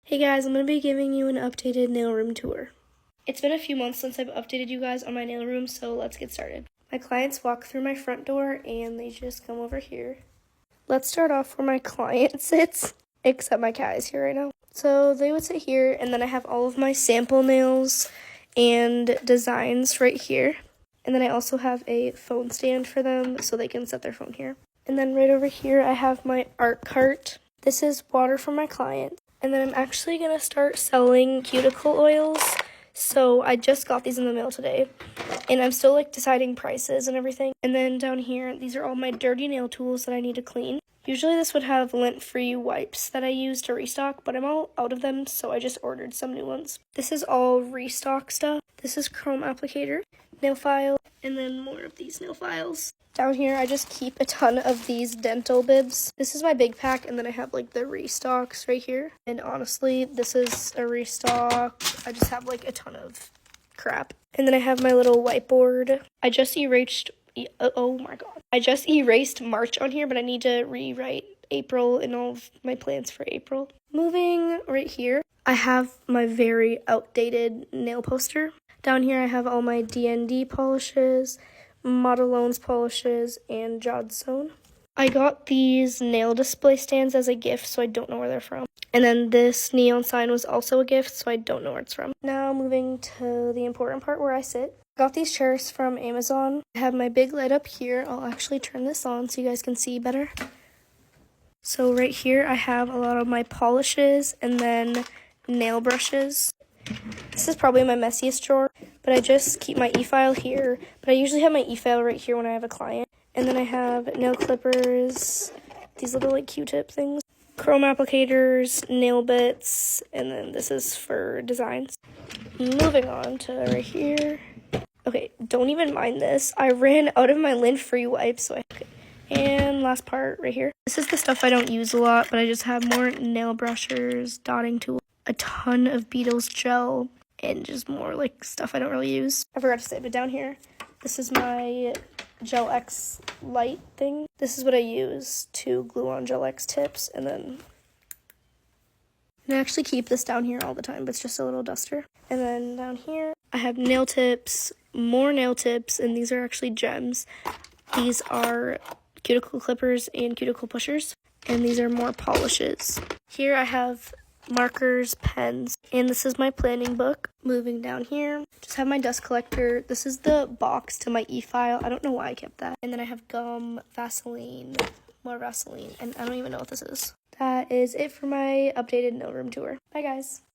Hey guys, I'm going to be giving you an updated nail room tour. It's been a few months since I've updated you guys on my nail room, so let's get started. My clients walk through my front door and they just come over here. Let's start off where my client sits, except my cat is here right now. So they would sit here, and then I have all of my sample nails and designs right here. And then I also have a phone stand for them so they can set their phone here. And then right over here I have my art cart. This is water for my client. And then I'm actually going to start selling cuticle oils. So I just got these in the mail today. And I'm still deciding prices and everything. And then down here, these are all my dirty nail tools that I need to clean. Usually this would have lint-free wipes that I use to restock, but I'm all out of them, so I just ordered some new ones. This is all restock stuff. This is chrome applicator, nail file, and then more of these nail files. Down here, I just keep a ton of these dental bibs. This is my big pack, and then I have the restocks right here. And honestly, this is a restock. I just have a ton of crap. And then I have my little whiteboard. I just erased March on here, but I need to rewrite April and all of my plans for April. Moving right here, I have my very outdated nail poster. Down here, I have all my D&D polishes, Modelones polishes, and Jodstone. I got these nail display stands as a gift, so I don't know where they're from. And then this neon sign was also a gift, so I don't know where it's from. Now moving to the important part where I sit. I got these chairs from Amazon. I have my big light up here. I'll actually turn this on so you guys can see better. So right here I have a lot of my polishes and then nail brushes. This is probably my messiest drawer, but I just keep my e-file here. But I usually have my e-file right here when I have a client. And then I have nail clippers, these little Q-tip things, chrome applicators, nail bits, and then this is for designs. Moving on to right here. Okay, don't even mind this. I ran out of my lint-free wipes, and last part right here. This is the stuff I don't use a lot, but I just have more nail brushers, dotting tools, a ton of Beetles gel, and just more stuff I don't really use. I forgot to say, but down here, this is my Gel X light thing. This is what I use to glue on Gel X tips, and I actually keep this down here all the time, but it's just a little duster. And then down here, I have nail tips, more nail tips, and these are actually gems. These are cuticle clippers and cuticle pushers, and these are more polishes. Here I have markers, pens, and this is my planning book. Moving down here, just have my dust collector. This is the box to my e-file. I don't know why I kept that. And then I have gum, Vaseline, more Vaseline, and I don't even know what this is. That is it for my updated nail room tour. Bye guys.